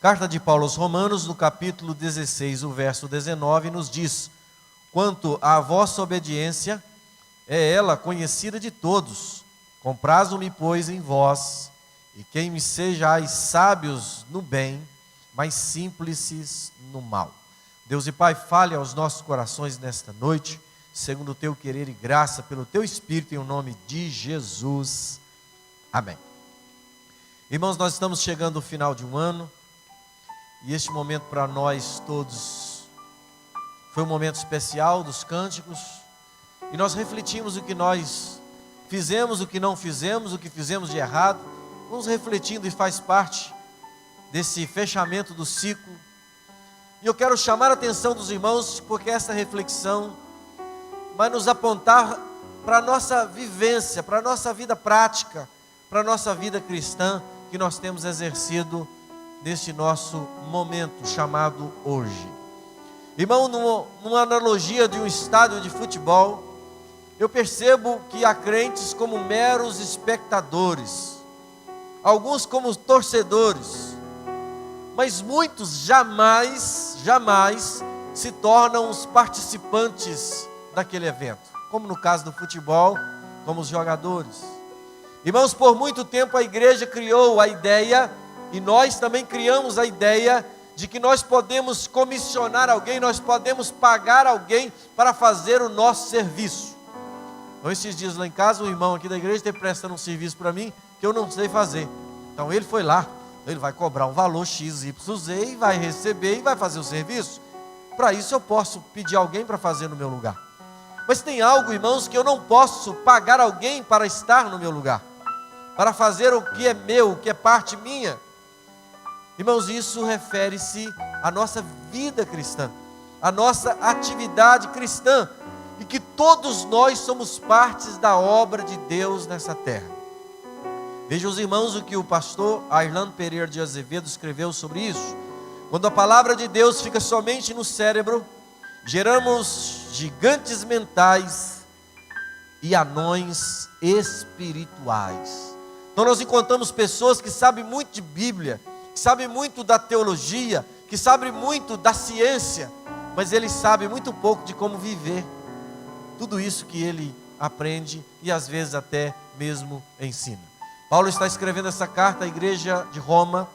Carta de Paulo aos Romanos, no capítulo 16, o verso 19, nos diz: quanto à vossa obediência, é ela conhecida de todos. Comprazo-me, pois, em vós, e quem me sejais sábios no bem, mas simples no mal. Deus e Pai, fale aos nossos corações nesta noite, segundo o teu querer e graça, pelo teu Espírito, em nome de Jesus. Amém. Irmãos, nós estamos chegando ao final de um ano, e este momento para nós todos foi um momento especial dos cânticos, e nós refletimos o que nós fizemos, o que não fizemos, o que fizemos de errado. Vamos refletindo, e faz parte desse fechamento do ciclo. E eu quero chamar a atenção dos irmãos, porque essa reflexão vai nos apontar para a nossa vivência, para a nossa vida prática, para a nossa vida cristã, que nós temos exercido neste nosso momento chamado hoje. Irmão, numa analogia de um estádio de futebol, eu percebo que há crentes como meros espectadores, alguns como torcedores, mas muitos jamais se tornam os participantes daquele evento, como no caso do futebol, como os jogadores. Irmãos, por muito tempo a igreja criou a ideia, e nós também criamos a ideia, de que nós podemos comissionar alguém, nós podemos pagar alguém para fazer o nosso serviço. Então, esses dias lá em casa, um irmão aqui da igreja esteve prestando um serviço para mim, que eu não sei fazer. Então ele foi lá, ele vai cobrar um valor X, Y, Z, e vai receber e vai fazer o serviço. Para isso eu posso pedir alguém para fazer no meu lugar. Mas tem algo, irmãos, que eu não posso pagar alguém para estar no meu lugar, para fazer o que é meu, o que é parte minha. Irmãos, isso refere-se à nossa vida cristã, à nossa atividade cristã, e que todos nós somos partes da obra de Deus nessa terra. Vejam os irmãos o que o pastor Arlan Pereira de Azevedo escreveu sobre isso. Quando a palavra de Deus fica somente no cérebro, geramos gigantes mentais e anões espirituais. Então nós encontramos pessoas que sabem muito de Bíblia, que sabem muito da teologia, que sabem muito da ciência, mas ele sabe muito pouco de como viver tudo isso que ele aprende e às vezes até mesmo ensina. Paulo está escrevendo essa carta à igreja de Roma,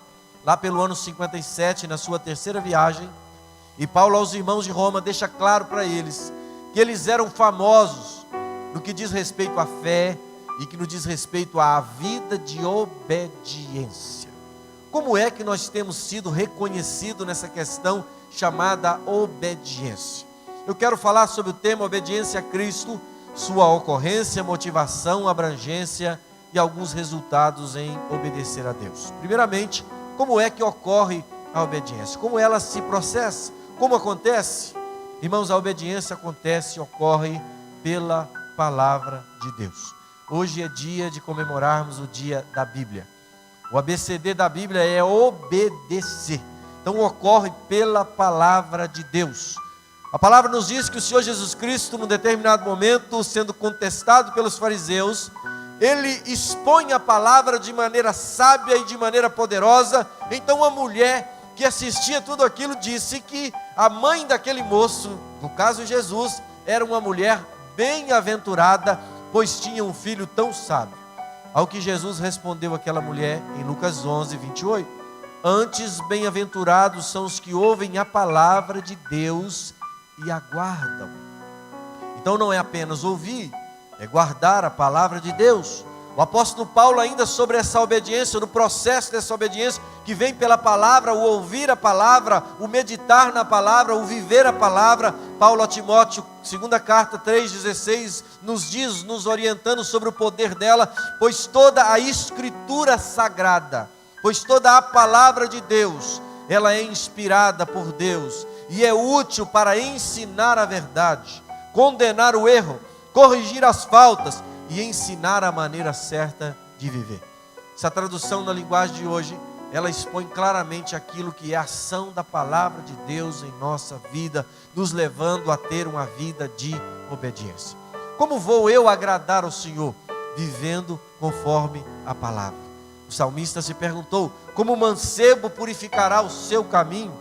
lá pelo ano 57, na sua terceira viagem, e Paulo aos irmãos de Roma deixa claro para eles que eles eram famosos no que diz respeito à fé e que no diz respeito à vida de obediência. Como é que nós temos sido reconhecidos nessa questão chamada obediência? Eu quero falar sobre o tema obediência a Cristo, sua ocorrência, motivação, abrangência e alguns resultados em obedecer a Deus. Primeiramente, como é que ocorre a obediência? Como ela se processa? Como acontece? Irmãos, a obediência acontece, ocorre pela palavra de Deus. Hoje é dia de comemorarmos o dia da Bíblia. O ABCD da Bíblia é obedecer. Então ocorre pela palavra de Deus. A palavra nos diz que o Senhor Jesus Cristo, num determinado momento, sendo contestado pelos fariseus, ele expõe a palavra de maneira sábia e de maneira poderosa. Então a mulher que assistia tudo aquilo disse que a mãe daquele moço, no caso Jesus, era uma mulher bem-aventurada, pois tinha um filho tão sábio. Ao que Jesus respondeu àquela mulher em Lucas 11, 28, antes bem-aventurados são os que ouvem a palavra de Deus e aguardam. Então não é apenas ouvir, é guardar a palavra de Deus. O apóstolo Paulo, ainda sobre essa obediência, no processo dessa obediência, que vem pela palavra, o ouvir a palavra, o meditar na palavra, o viver a palavra, Paulo a Timóteo, segunda carta 3,16, nos diz, nos orientando sobre o poder dela, pois toda a escritura sagrada, pois toda a palavra de Deus, ela é inspirada por Deus, e é útil para ensinar a verdade, condenar o erro, corrigir as faltas e ensinar a maneira certa de viver. Essa tradução na linguagem de hoje, ela expõe claramente aquilo que é a ação da palavra de Deus em nossa vida, nos levando a ter uma vida de obediência. Como vou eu agradar ao Senhor? Vivendo conforme a palavra. O salmista se perguntou: como o mancebo purificará o seu caminho?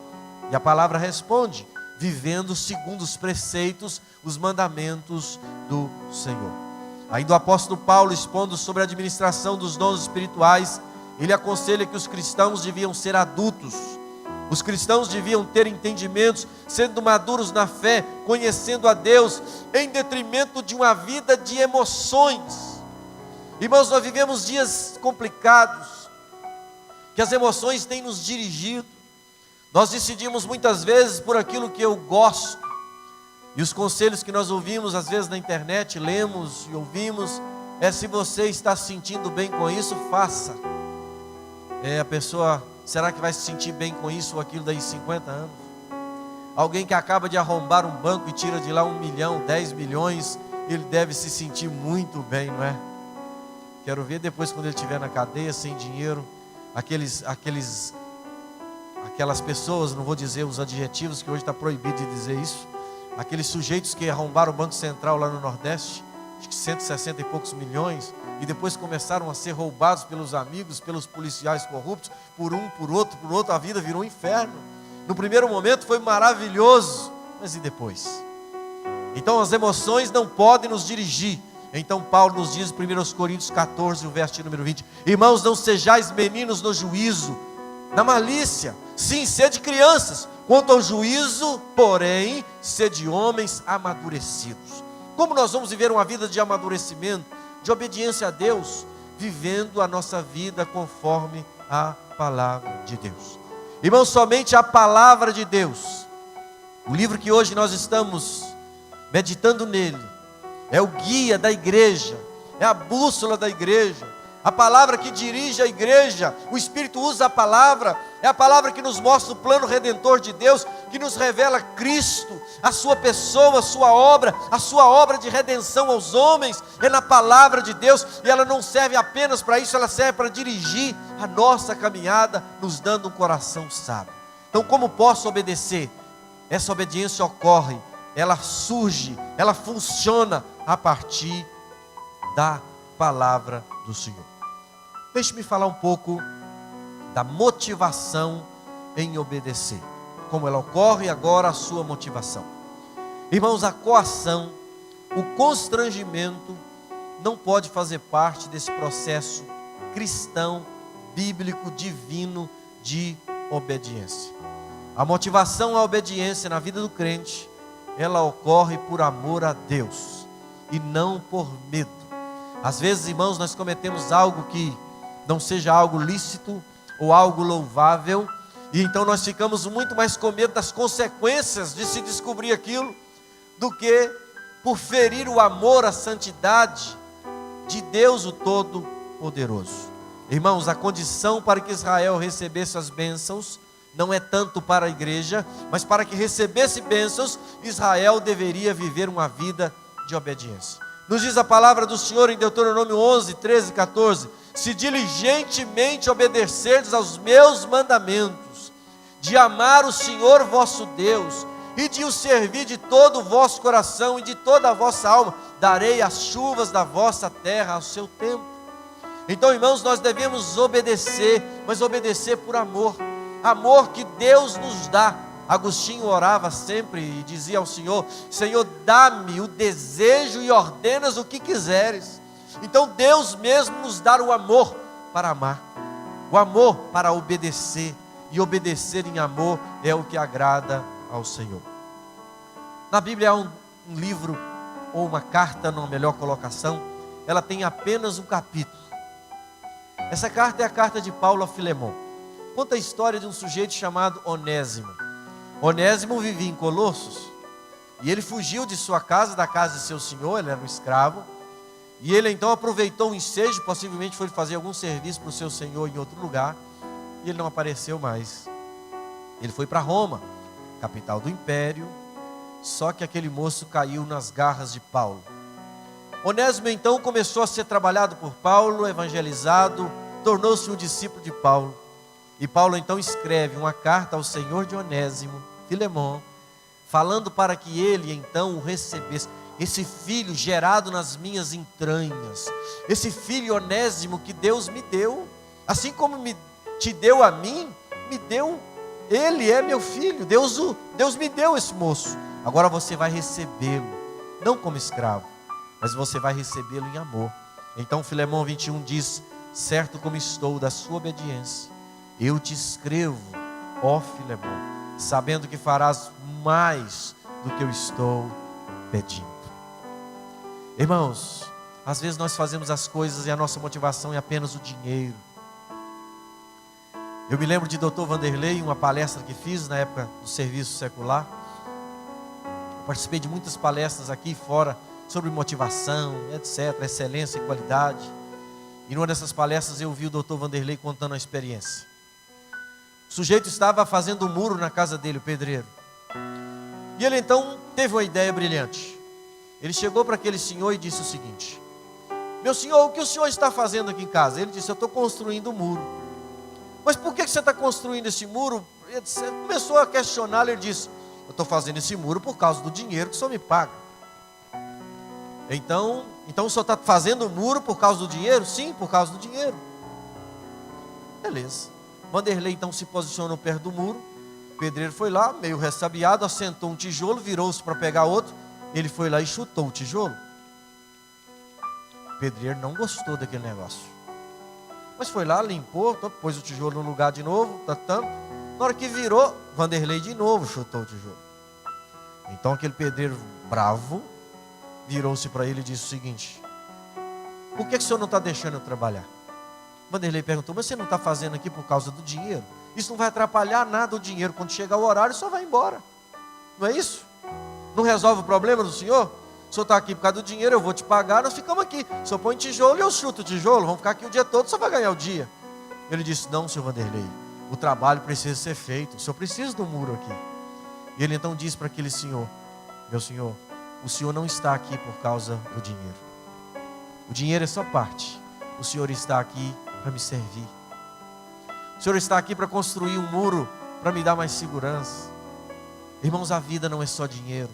E a palavra responde: vivendo segundo os preceitos, os mandamentos do Senhor. Ainda o apóstolo Paulo, expondo sobre a administração dos dons espirituais, ele aconselha que os cristãos deviam ser adultos. Os cristãos deviam ter entendimentos, sendo maduros na fé, conhecendo a Deus, em detrimento de uma vida de emoções. Irmãos, nós vivemos dias complicados, que as emoções têm nos dirigido. Nós decidimos muitas vezes por aquilo que eu gosto. E os conselhos que nós ouvimos às vezes na internet, lemos e ouvimos, se você está se sentindo bem com isso, faça. A pessoa, será que vai se sentir bem com isso ou aquilo daí 50 anos? Alguém que acaba de arrombar um banco e tira de lá 1 milhão, 10 milhões, ele deve se sentir muito bem, não é? Quero ver depois quando ele estiver na cadeia, sem dinheiro, aquelas pessoas, não vou dizer os adjetivos, que hoje está proibido de dizer isso, aqueles sujeitos que arrombaram o Banco Central lá no Nordeste, acho que 160 e poucos milhões, e depois começaram a ser roubados pelos amigos, pelos policiais corruptos, por um, por outro, a vida virou um inferno. No primeiro momento foi maravilhoso, mas e depois? Então as emoções não podem nos dirigir. Então Paulo nos diz em 1 Coríntios 14, o verso número 20: irmãos, não sejais meninos no juízo, na malícia, sim, sede crianças. Quanto ao juízo, porém, sede homens amadurecidos. Como nós vamos viver uma vida de amadurecimento, de obediência a Deus? Vivendo a nossa vida conforme a palavra de Deus. Irmãos, somente a palavra de Deus, o livro que hoje nós estamos meditando nele, é o guia da igreja, é a bússola da igreja, a palavra que dirige a igreja. O Espírito usa a palavra, é a palavra que nos mostra o plano redentor de Deus, que nos revela Cristo, a sua pessoa, a sua obra de redenção aos homens, é na palavra de Deus, e ela não serve apenas para isso, ela serve para dirigir a nossa caminhada, nos dando um coração sábio. Então, como posso obedecer? Essa obediência ocorre, ela surge, ela funciona a partir da palavra do Senhor. Deixe-me falar um pouco da motivação em obedecer. Como ela ocorre agora, a sua motivação. Irmãos, a coação, o constrangimento não pode fazer parte desse processo cristão, bíblico, divino de obediência. A motivação à obediência na vida do crente, ela ocorre por amor a Deus e não por medo. Às vezes, irmãos, nós cometemos algo que não seja algo lícito ou algo louvável, e então nós ficamos muito mais com medo das consequências de se descobrir aquilo, do que por ferir o amor, a santidade de Deus o Todo-Poderoso. Irmãos, a condição para que Israel recebesse as bênçãos não é tanto para a igreja, mas para que recebesse bênçãos, Israel deveria viver uma vida de obediência. Nos diz a palavra do Senhor em Deuteronômio 11, 13 e 14: se diligentemente obedecerdes aos meus mandamentos, de amar o Senhor vosso Deus, e de o servir de todo o vosso coração e de toda a vossa alma, darei as chuvas da vossa terra ao seu tempo. Então, irmãos, nós devemos obedecer, mas obedecer por amor, amor que Deus nos dá. Agostinho orava sempre e dizia ao Senhor: Senhor, dá-me o desejo e ordenas o que quiseres. Então Deus mesmo nos dá o amor para amar, o amor para obedecer, e obedecer em amor é o que agrada ao Senhor. Na Bíblia há um livro, ou uma carta, numa melhor colocação, ela tem apenas um capítulo. Essa carta é a carta de Paulo a Filemão. Conta a história de um sujeito chamado Onésimo. Onésimo vivia em Colossos, e ele fugiu de sua casa, da casa de seu senhor, ele era um escravo, e ele então aproveitou o ensejo, possivelmente foi fazer algum serviço para o seu senhor em outro lugar, e ele não apareceu mais. Ele foi para Roma, capital do império, só que aquele moço caiu nas garras de Paulo. Onésimo então começou a ser trabalhado por Paulo, evangelizado, tornou-se um discípulo de Paulo. E Paulo então escreve uma carta ao senhor de Onésimo, Filemão, falando para que ele então o recebesse. Esse filho gerado nas minhas entranhas, esse filho Onésimo que Deus me deu, Assim como te deu a mim, me deu, ele é meu filho. Deus me deu esse moço. Agora você vai recebê-lo, não como escravo, mas você vai recebê-lo em amor. Então Filemão 21 diz: certo como estou da sua obediência, eu te escrevo, ó Filemão, sabendo que farás mais do que eu estou pedindo. Irmãos, às vezes nós fazemos as coisas e a nossa motivação é apenas o dinheiro. Eu me lembro de Dr. Vanderlei, uma palestra que fiz na época do serviço secular. Eu participei de muitas palestras aqui e fora sobre motivação, etc., excelência e qualidade. E numa dessas palestras eu vi o Dr. Vanderlei contando a experiência. O sujeito estava fazendo um muro na casa dele, o pedreiro. E ele então teve uma ideia brilhante. Ele chegou para aquele senhor e disse o seguinte: meu senhor, o que o senhor está fazendo aqui em casa? Ele disse: eu estou construindo um muro. Mas por que você está construindo esse muro? Ele começou a questionar. Ele disse: eu estou fazendo esse muro por causa do dinheiro que o senhor me paga. Então o senhor está fazendo o muro por causa do dinheiro? Sim, por causa do dinheiro. Beleza. Vanderlei então se posicionou perto do muro. O pedreiro foi lá, meio ressabiado, assentou um tijolo, virou-se para pegar outro. Ele foi lá e chutou o tijolo. O pedreiro não gostou daquele negócio, mas foi lá, limpou, pôs o tijolo no lugar de novo. Na hora que virou, Vanderlei de novo chutou o tijolo. Então aquele pedreiro bravo virou-se para ele e disse o seguinte: por que o senhor não está deixando eu trabalhar? Vanderlei perguntou: mas você não está fazendo aqui por causa do dinheiro? Isso não vai atrapalhar nada o dinheiro. Quando chegar o horário, só vai embora. Não é isso? Não resolve o problema do senhor? O senhor está aqui por causa do dinheiro, eu vou te pagar, nós ficamos aqui. O senhor põe tijolo e eu chuto o tijolo, vamos ficar aqui o dia todo, só vai ganhar o dia. Ele disse: não, senhor Vanderlei, o trabalho precisa ser feito, o senhor precisa de um muro aqui. E ele então disse para aquele senhor: meu senhor, o senhor não está aqui por causa do dinheiro. O dinheiro é só parte. O senhor está aqui para me servir. O senhor está aqui para construir um muro, para me dar mais segurança. Irmãos, a vida não é só dinheiro.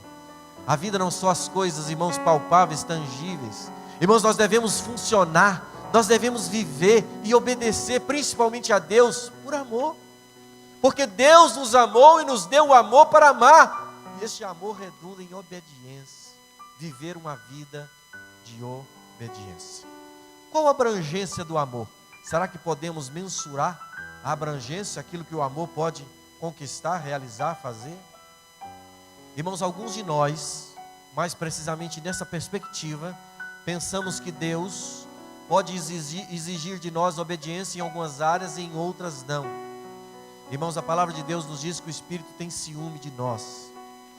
A vida não são as coisas, irmãos, palpáveis, tangíveis. Irmãos, nós devemos funcionar, nós devemos viver e obedecer principalmente a Deus por amor. Porque Deus nos amou e nos deu o amor para amar. E este amor redunda em obediência. Viver uma vida de obediência. Qual a abrangência do amor? Será que podemos mensurar a abrangência, aquilo que o amor pode conquistar, realizar, fazer? Irmãos, alguns de nós, mais precisamente nessa perspectiva, pensamos que Deus pode exigir de nós obediência em algumas áreas e em outras não. Irmãos, a palavra de Deus nos diz que o Espírito tem ciúme de nós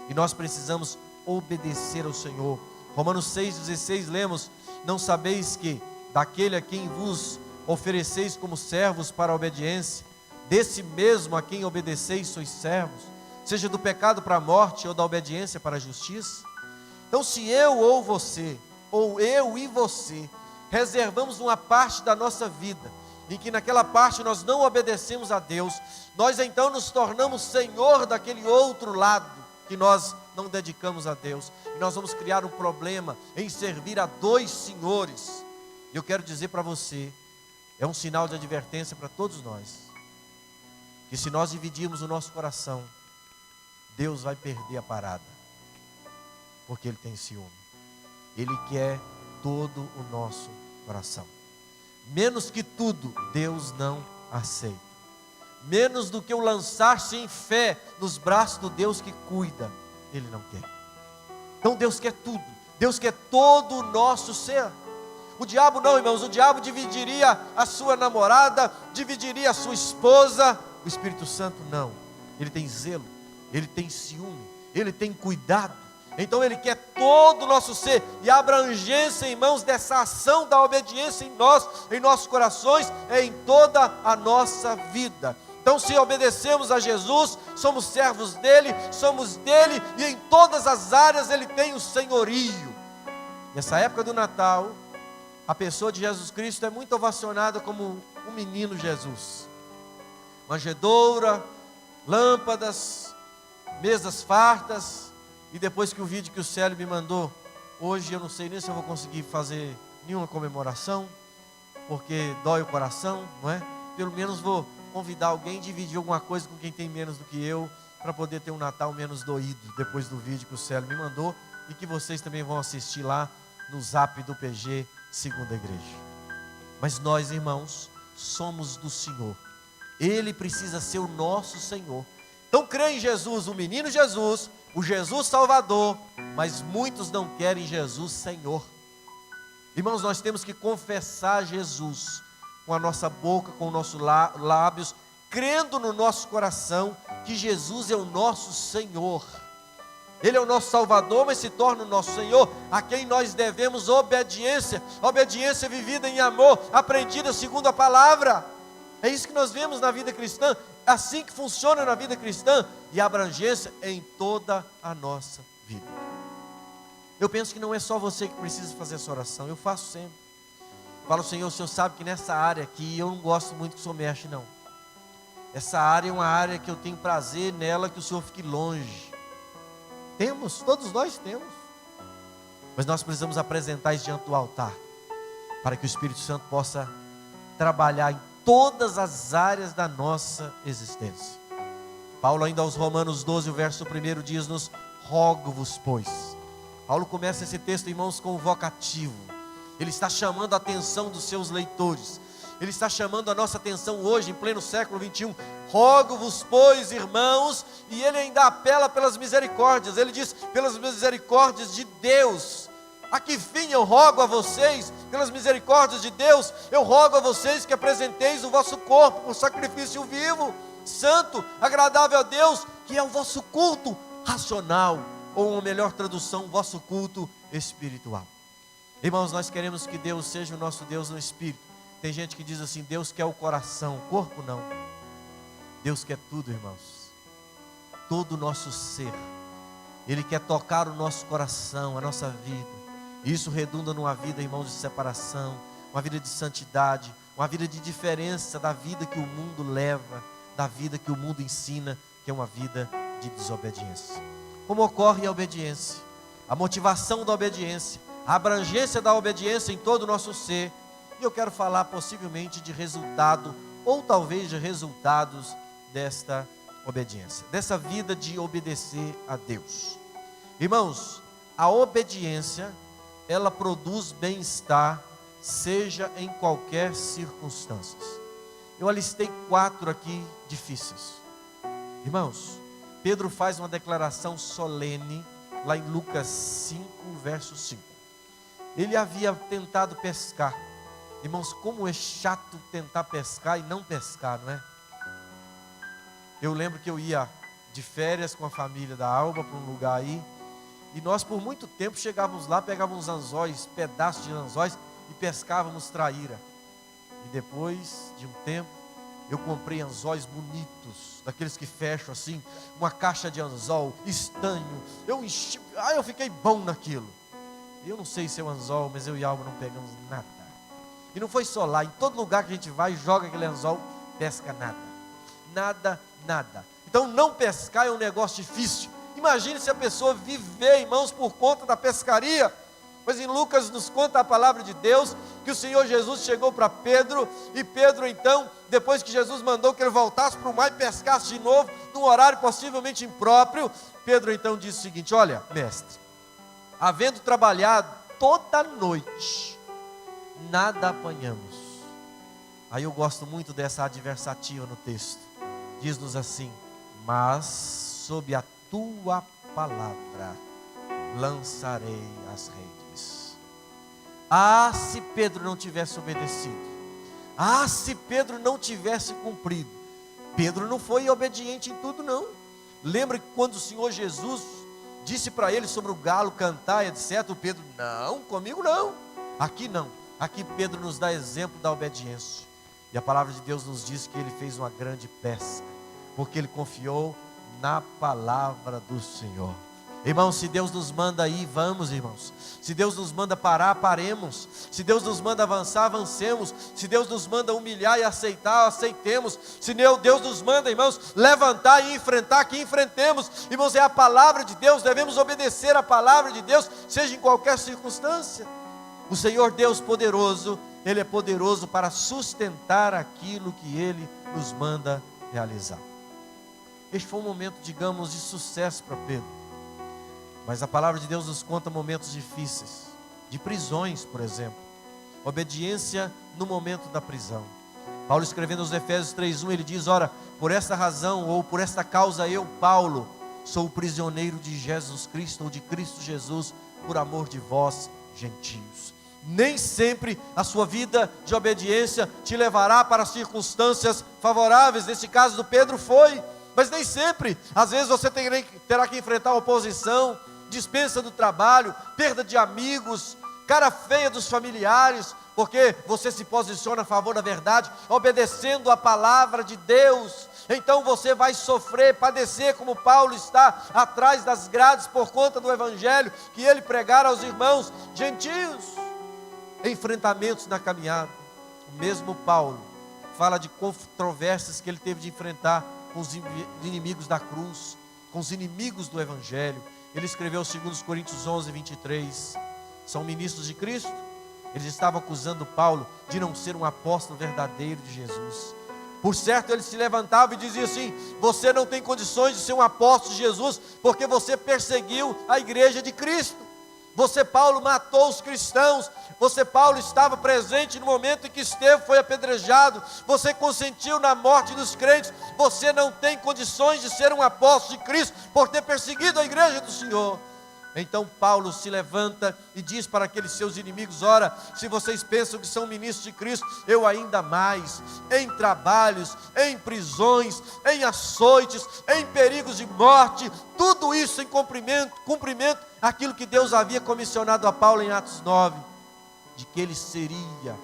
e nós precisamos obedecer ao Senhor. Romanos 6,16 lemos: não sabeis que daquele a quem vos ofereceis como servos para a obediência, desse mesmo a quem obedeceis sois servos, seja do pecado para a morte ou da obediência para a justiça? Então, se eu ou você, ou eu e você, reservamos uma parte da nossa vida, em que naquela parte nós não obedecemos a Deus, nós então nos tornamos senhor daquele outro lado, que nós não dedicamos a Deus, e nós vamos criar um problema em servir a dois senhores. Eu quero dizer para você, é um sinal de advertência para todos nós, que se nós dividirmos o nosso coração, Deus vai perder a parada, porque Ele tem ciúme. Ele quer todo o nosso coração. Menos que tudo, Deus não aceita. Menos do que o lançar-se em fé nos braços do Deus que cuida, Ele não quer. Então Deus quer tudo. Deus quer todo o nosso ser. O diabo não, irmãos. O diabo dividiria a sua namorada, dividiria a sua esposa. O Espírito Santo não. Ele tem zelo, Ele tem ciúme, Ele tem cuidado. Então Ele quer todo o nosso ser. E a abrangência, irmãos, dessa ação da obediência em nós, em nossos corações, é em toda a nossa vida. Então, se obedecemos a Jesus, somos servos dEle, somos dEle, e em todas as áreas Ele tem o senhorio. Nessa época do Natal, a pessoa de Jesus Cristo é muito ovacionada como o menino Jesus. Manjedoura, lâmpadas, mesas fartas. E depois que o vídeo que o Célio me mandou, hoje eu não sei nem se eu vou conseguir fazer nenhuma comemoração, porque dói o coração, não é? pelo menos vou convidar alguém, dividir alguma coisa com quem tem menos do que eu, para poder ter um Natal menos doído, depois do vídeo que o Célio me mandou, e que vocês também vão assistir lá no Zap do PG Segunda Igreja. Mas nós, irmãos, somos do Senhor. Ele precisa ser o nosso Senhor. Então crê em Jesus, o menino Jesus, o Jesus Salvador, mas muitos não querem Jesus Senhor. Irmãos, nós temos que confessar Jesus com a nossa boca, com os nossos lábios, crendo no nosso coração que Jesus é o nosso Senhor. Ele é o nosso Salvador, mas se torna o nosso Senhor, a quem nós devemos obediência, obediência vivida em amor, aprendida segundo a palavra. É isso que nós vemos na vida cristã, assim que funciona na vida cristã, e abrangência em toda a nossa vida. Eu penso que não é só você que precisa fazer essa oração, eu faço sempre. Falo, Senhor, o Senhor sabe que nessa área aqui, eu não gosto muito que o Senhor mexe, não. Essa área é uma área que eu tenho prazer nela, que o Senhor fique longe. Temos, todos nós temos. Mas nós precisamos apresentar isso diante do altar, para que o Espírito Santo possa trabalhar em todas as áreas da nossa existência. Paulo ainda aos Romanos 12, o verso 1 diz-nos: rogo-vos, pois. Paulo começa esse texto, irmãos, com um vocativo. Ele está chamando a atenção dos seus leitores. Ele está chamando a nossa atenção hoje, em pleno século 21. Rogo-vos, pois, irmãos, e ele ainda apela pelas misericórdias. Ele diz, pelas misericórdias de Deus. A que fim eu rogo a vocês, pelas misericórdias de Deus, eu rogo a vocês que apresenteis o vosso corpo por sacrifício vivo, santo, agradável a Deus, que é o vosso culto racional, ou uma melhor tradução, o vosso culto espiritual. Irmãos, nós queremos que Deus seja o nosso Deus no espírito. Tem gente que diz assim, Deus quer o coração, o corpo não. Deus quer tudo, irmãos. Todo o nosso ser. Ele quer tocar o nosso coração, a nossa vida. Isso redunda numa vida, irmãos, de separação, uma vida de santidade, uma vida de diferença da vida que o mundo leva, da vida que o mundo ensina, que é uma vida de desobediência. Como ocorre a obediência? A motivação da obediência, a abrangência da obediência em todo o nosso ser. E eu quero falar possivelmente de resultado, ou talvez de resultados desta obediência, dessa vida de obedecer a Deus. Irmãos, a obediência, ela produz bem-estar, seja em qualquer circunstância. Eu alistei 4 aqui difíceis. Irmãos, Pedro faz uma declaração solene, lá em Lucas 5, verso 5. Ele havia tentado pescar. Irmãos, como é chato tentar pescar e não pescar, não é? Eu lembro que eu ia de férias com a família da Alba para um lugar aí, e nós por muito tempo chegávamos lá, pegávamos anzóis, pedaços de anzóis e pescávamos traíra. E depois de um tempo, eu comprei anzóis bonitos, daqueles que fecham assim, uma caixa de anzol, estanho. Eu fiquei bom naquilo. Eu não sei se é o anzol, mas eu e a Alba não pegamos nada. E não foi só lá, em todo lugar que a gente vai, joga aquele anzol, pesca nada. Nada, nada. Então não pescar é um negócio difícil. Imagine se a pessoa viver, irmãos, por conta da pescaria. Mas em Lucas nos conta a palavra de Deus, que o Senhor Jesus chegou para Pedro, e Pedro então, depois que Jesus mandou que ele voltasse para o mar e pescasse de novo, num horário possivelmente impróprio, Pedro então disse o seguinte: olha, mestre, havendo trabalhado toda a noite, nada apanhamos. Aí eu gosto muito dessa adversativa no texto. Diz-nos assim: mas sob a tua palavra lançarei as redes. Ah, se Pedro não tivesse obedecido. Ah, se Pedro não tivesse cumprido. Pedro não foi obediente em tudo, não. Lembra que quando o Senhor Jesus disse para ele sobre o galo cantar, etc., o Pedro, não, comigo não. Aqui não. Aqui Pedro nos dá exemplo da obediência. E a palavra de Deus nos diz que ele fez uma grande pesca, porque ele confiou na palavra do Senhor. Irmãos, se Deus nos manda ir, vamos, irmãos. Se Deus nos manda parar, paremos. Se Deus nos manda avançar, avancemos. Se Deus nos manda humilhar e aceitar, aceitemos. Se Deus nos manda, irmãos, levantar e enfrentar, que enfrentemos. Irmãos, é a palavra de Deus, devemos obedecer a palavra de Deus, seja em qualquer circunstância. O Senhor Deus poderoso, Ele é poderoso para sustentar aquilo que Ele nos manda realizar. Este foi um momento, digamos, de sucesso para Pedro. Mas a palavra de Deus nos conta momentos difíceis, de prisões, por exemplo. Obediência no momento da prisão. Paulo, escrevendo aos Efésios 3:1, ele diz: ora, por esta razão ou por esta causa eu, Paulo, sou prisioneiro de Jesus Cristo ou de Cristo Jesus, por amor de vós, gentios. Nem sempre a sua vida de obediência te levará para circunstâncias favoráveis. Nesse caso do Pedro foi, mas nem sempre. Às vezes você terá que enfrentar oposição, dispensa do trabalho, perda de amigos, cara feia dos familiares, porque você se posiciona a favor da verdade, obedecendo a palavra de Deus. Então você vai sofrer, padecer, como Paulo está atrás das grades por conta do evangelho que ele pregara aos irmãos gentios. Enfrentamentos na caminhada. O mesmo Paulo fala de controvérsias que ele teve de enfrentar com os inimigos da cruz, com os inimigos do evangelho. Ele escreveu 2 Coríntios 11:23. São ministros de Cristo. Eles estavam acusando Paulo de não ser um apóstolo verdadeiro de Jesus. Por certo, ele se levantava e dizia assim: você não tem condições de ser um apóstolo de Jesus, porque você perseguiu a igreja de Cristo. Você, Paulo, matou os cristãos. Você, Paulo, estava presente no momento em que Estevão foi apedrejado. Você consentiu na morte dos crentes. Você não tem condições de ser um apóstolo de Cristo por ter perseguido a igreja do Senhor. Então Paulo se levanta e diz para aqueles seus inimigos: ora, se vocês pensam que são ministros de Cristo, eu ainda mais, em trabalhos, em prisões, em açoites, em perigos de morte, tudo isso em cumprimento aquilo que Deus havia comissionado a Paulo em Atos 9, de que ele seria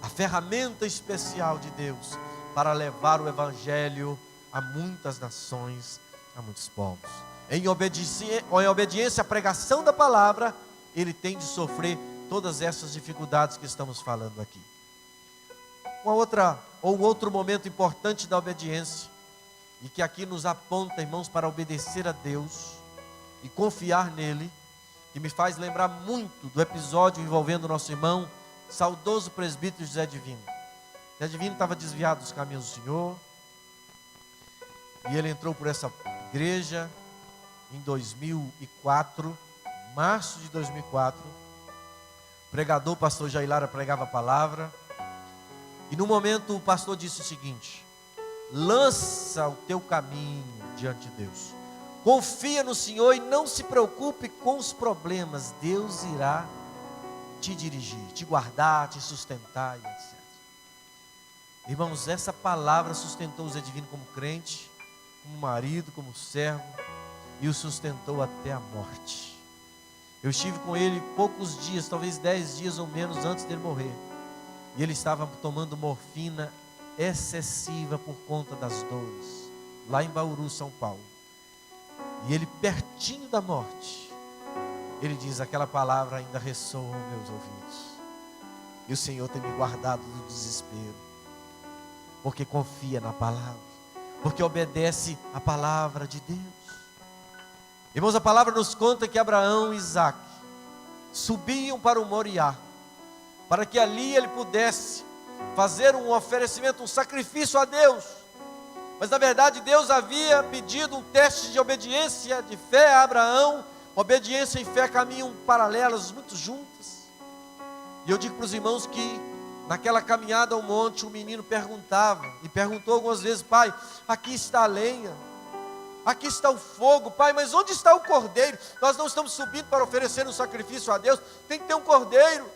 a ferramenta especial de Deus para levar o evangelho a muitas nações, a muitos povos. Em obediência à pregação da palavra, ele tem de sofrer todas essas dificuldades que estamos falando aqui. Um outro momento importante da obediência, e que aqui nos aponta, irmãos, para obedecer a Deus e confiar nele, que me faz lembrar muito do episódio envolvendo o nosso irmão, saudoso presbítero José Divino. José Divino estava desviado dos caminhos do Senhor, e ele entrou por essa igreja em 2004, março de 2004, pregador, o pastor Jair Lara pregava a palavra, e no momento o pastor disse o seguinte: lança o teu caminho diante de Deus, confia no Senhor e não se preocupe com os problemas, Deus irá te dirigir, te guardar, te sustentar, e etc. Irmãos, essa palavra sustentou o Zé Divino como crente, como marido, como servo, e o sustentou até a morte. Eu estive com ele poucos dias, talvez 10 dias ou menos antes dele morrer, e ele estava tomando morfina excessiva por conta das dores, lá em Bauru, São Paulo. E ele, pertinho da morte, ele diz: aquela palavra ainda ressoa aos meus ouvidos, e o Senhor tem me guardado do desespero, porque confia na palavra, porque obedece a palavra de Deus. Irmãos, a palavra nos conta que Abraão e Isaque subiam para o Moriá, para que ali ele pudesse fazer um oferecimento, um sacrifício a Deus. Mas na verdade Deus havia pedido um teste de obediência, de fé a Abraão. Obediência e fé caminham paralelas, muito juntas. E eu digo para os irmãos que naquela caminhada ao monte, o menino perguntava, e perguntou algumas vezes: pai, aqui está a lenha, aqui está o fogo, pai, mas onde está o cordeiro? Nós não estamos subindo para oferecer um sacrifício a Deus, tem que ter um cordeiro.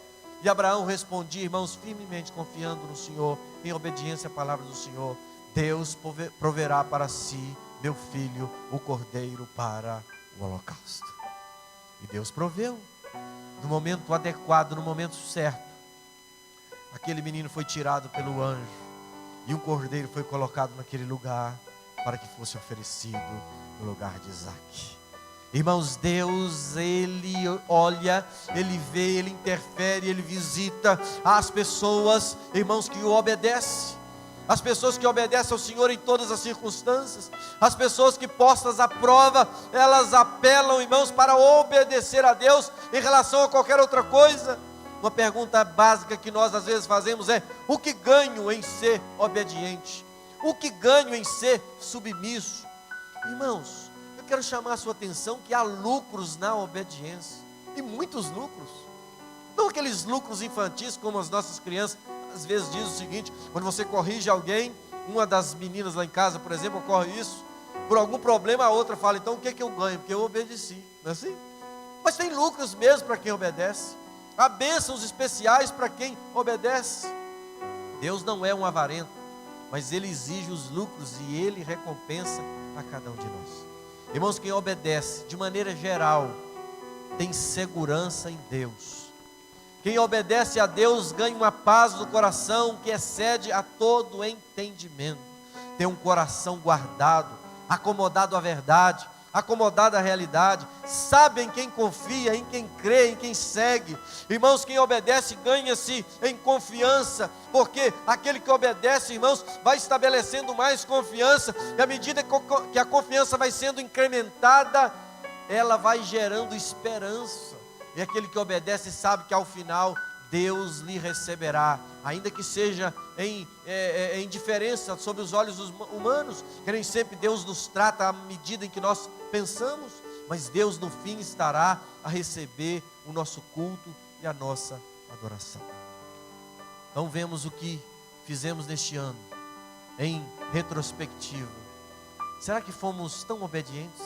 E Abraão respondia, irmãos, firmemente confiando no Senhor, em obediência à palavra do Senhor: Deus proverá para si, meu filho, o cordeiro para o holocausto. E Deus proveu, no momento adequado, no momento certo. Aquele menino foi tirado pelo anjo, e um cordeiro foi colocado naquele lugar, para que fosse oferecido no lugar de Isaque. Irmãos, Deus, Ele olha, Ele vê, Ele interfere, Ele visita as pessoas, irmãos, que o obedecem. As pessoas que obedecem ao Senhor em todas as circunstâncias. As pessoas que, postas à prova, elas apelam, irmãos, para obedecer a Deus em relação a qualquer outra coisa. uma pergunta básica que nós às vezes fazemos é: o que ganho em ser obediente? O que ganho em ser submisso? Irmãos, eu quero chamar a sua atenção que há lucros na obediência, e muitos lucros. Não aqueles lucros infantis como as nossas crianças às vezes dizem o seguinte: quando você corrige alguém, uma das meninas lá em casa, por exemplo, ocorre isso, por algum problema a outra fala: então o que é que eu ganho? Porque eu obedeci, não é assim? Mas tem lucros mesmo para quem obedece, há bênçãos especiais para quem obedece. Deus não é um avarento, mas Ele exige os lucros e Ele recompensa a cada um de nós. Irmãos, quem obedece de maneira geral tem segurança em Deus. Quem obedece a Deus ganha uma paz do coração que excede a todo entendimento. Tem um coração guardado, acomodado à verdade, acomodado à realidade, sabe em quem confia, em quem crê, em quem segue. Irmãos, quem obedece ganha-se em confiança, porque aquele que obedece, irmãos, vai estabelecendo mais confiança, e à medida que a confiança vai sendo incrementada, ela vai gerando esperança. E aquele que obedece sabe que ao final Deus lhe receberá, ainda que seja em indiferença sob os olhos humanos, que nem sempre Deus nos trata à medida em que nós pensamos, mas Deus no fim estará a receber o nosso culto e a nossa adoração. Então vemos o que fizemos neste ano, em retrospectiva. Será que fomos tão obedientes?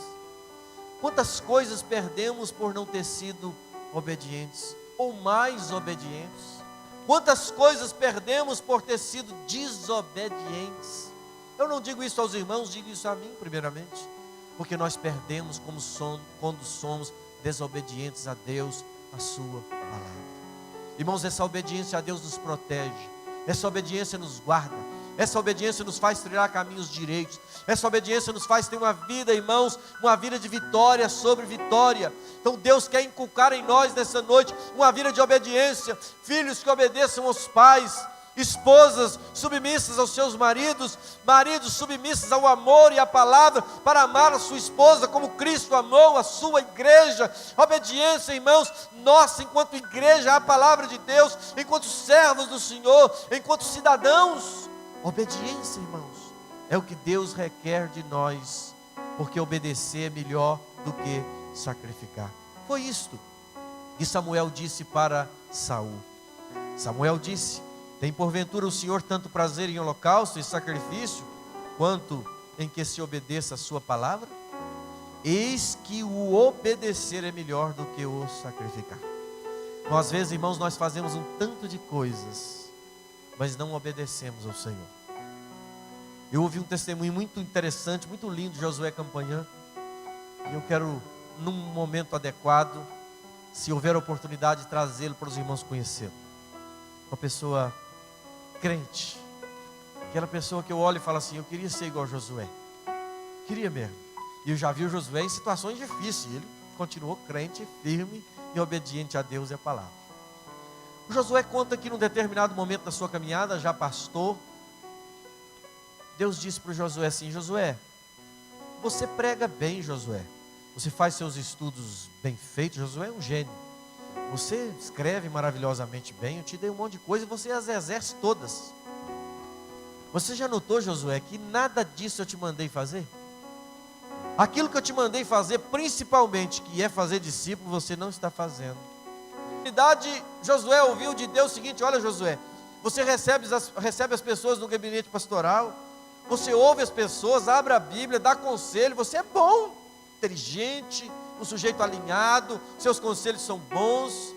Quantas coisas perdemos por não ter sido obedientes, ou mais obedientes? Quantas coisas perdemos por ter sido desobedientes? Eu não digo isso aos irmãos, digo isso a mim primeiramente, porque nós perdemos quando somos desobedientes a Deus, a sua palavra. Irmãos, essa obediência a Deus nos protege, essa obediência nos guarda, essa obediência nos faz trilhar caminhos direitos, essa obediência nos faz ter uma vida, irmãos, uma vida de vitória sobre vitória. Então Deus quer inculcar em nós nessa noite uma vida de obediência, filhos que obedeçam aos pais, esposas submissas aos seus maridos, maridos submissos ao amor e à palavra, para amar a sua esposa como Cristo amou a sua igreja. Obediência, irmãos, nossa enquanto igreja à palavra de Deus, enquanto servos do Senhor, enquanto cidadãos. Obediência, irmãos, é o que Deus requer de nós, porque obedecer é melhor do que sacrificar. Foi isto que Samuel disse para Saul. Samuel disse: tem porventura o Senhor tanto prazer em holocausto e sacrifício, quanto em que se obedeça a sua palavra? Eis que o obedecer é melhor do que o sacrificar. Então, às vezes, irmãos, nós fazemos um tanto de coisas, mas não obedecemos ao Senhor. Eu ouvi um testemunho muito interessante, muito lindo de Josué Campanhã, e eu quero, num momento adequado, se houver oportunidade, trazê-lo para os irmãos conhecê-lo. Uma pessoa crente, aquela pessoa que eu olho e falo assim: eu queria ser igual a Josué, queria mesmo. E eu já vi o Josué em situações difíceis, ele continuou crente, firme e obediente a Deus e a palavra. O Josué conta que num determinado momento da sua caminhada, já pastor, Deus disse para o Josué assim: Josué, você prega bem, Josué, você faz seus estudos bem feitos, Josué é um gênio, você escreve maravilhosamente bem, eu te dei um monte de coisa e você as exerce todas. Você já notou, Josué, que nada disso eu te mandei fazer? Aquilo que eu te mandei fazer, principalmente, que é fazer discípulo, você não está fazendo. Na verdade, Josué ouviu de Deus o seguinte: olha, Josué, você recebe as pessoas no gabinete pastoral, você ouve as pessoas, abre a Bíblia, dá conselho, você é bom, inteligente, um sujeito alinhado, seus conselhos são bons,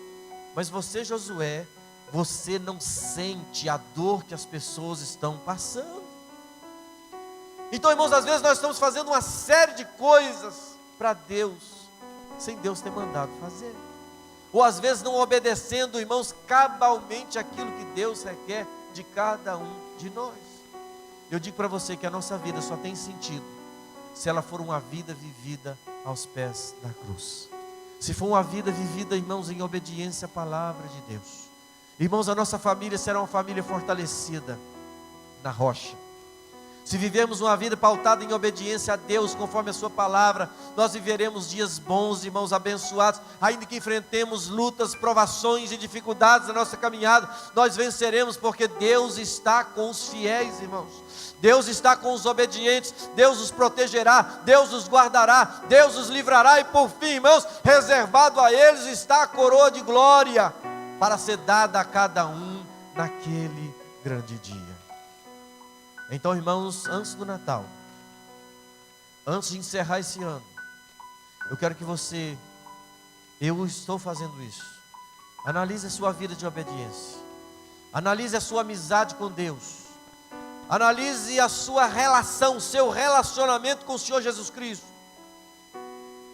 mas você, Josué, você não sente a dor que as pessoas estão passando. Então, irmãos, às vezes nós estamos fazendo uma série de coisas para Deus, sem Deus ter mandado fazer. Ou às vezes não obedecendo, irmãos, cabalmente aquilo que Deus requer de cada um de nós. Eu digo para você que a nossa vida só tem sentido se ela for uma vida vivida aos pés da cruz. Se for uma vida vivida, irmãos, em obediência à palavra de Deus. Irmãos, a nossa família será uma família fortalecida na rocha. Se vivermos uma vida pautada em obediência a Deus, conforme a sua palavra, nós viveremos dias bons, irmãos, abençoados. Ainda que enfrentemos lutas, provações e dificuldades na nossa caminhada, nós venceremos, porque Deus está com os fiéis, irmãos. Deus está com os obedientes. Deus os protegerá, Deus os guardará, Deus os livrará. E por fim, irmãos, reservado a eles está a coroa de glória, para ser dada a cada um naquele grande dia. Então, irmãos, antes do Natal, antes de encerrar esse ano, eu quero que você, eu estou fazendo isso, analise a sua vida de obediência, analise a sua amizade com Deus, analise a sua relação, seu relacionamento com o Senhor Jesus Cristo.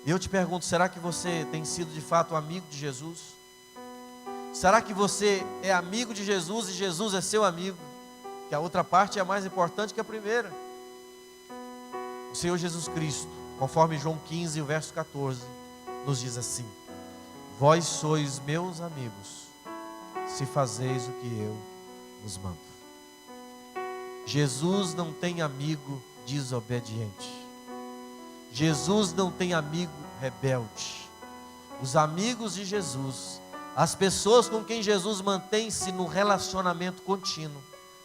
E eu te pergunto, será que você tem sido de fato amigo de Jesus? Será que você é amigo de Jesus e Jesus é seu amigo? Que a outra parte é mais importante que a primeira. O Senhor Jesus Cristo, conforme João 15, o verso 14, nos diz assim: vós sois meus amigos, se fazeis o que eu vos mando. Jesus não tem amigo desobediente. Jesus não tem amigo rebelde. Os amigos de Jesus, as pessoas com quem Jesus mantém-se no relacionamento contínuo,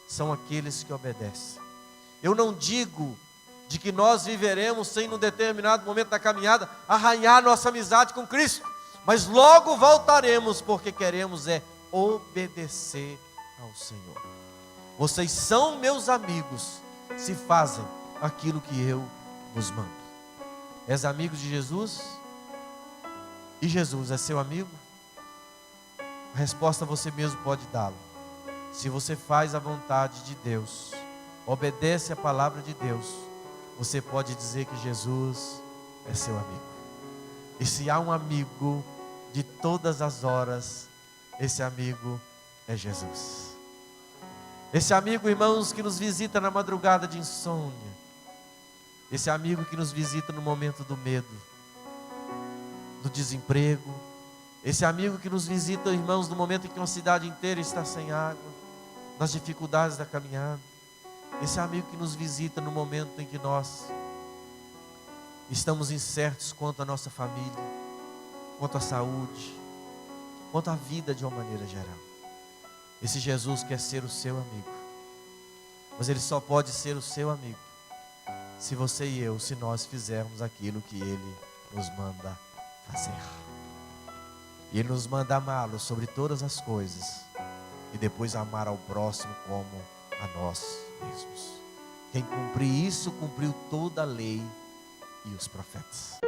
são aqueles que obedecem. Eu não digo de que nós viveremos sem, num determinado momento da caminhada, arranhar nossa amizade com Cristo, mas logo voltaremos, porque queremos obedecer ao Senhor. Vocês são meus amigos, se fazem aquilo que eu vos mando. És amigo de Jesus? E Jesus é seu amigo? A resposta você mesmo pode dá-la. Se você faz a vontade de Deus, obedece a palavra de Deus, você pode dizer que Jesus é seu amigo. E se há um amigo de todas as horas, esse amigo é Jesus. Esse amigo, irmãos, que nos visita na madrugada de insônia. Esse amigo que nos visita no momento do medo, do desemprego. Esse amigo que nos visita, irmãos, no momento em que uma cidade inteira está sem água, nas dificuldades da caminhada. Esse amigo que nos visita no momento em que nós estamos incertos quanto à nossa família, quanto à saúde, quanto à vida de uma maneira geral. Esse Jesus quer ser o seu amigo, mas Ele só pode ser o seu amigo se você e eu, se nós fizermos aquilo que Ele nos manda fazer. E Ele nos manda amá-lo sobre todas as coisas e depois amar ao próximo como a nós mesmos. Quem cumprir isso, cumpriu toda a lei e os profetas.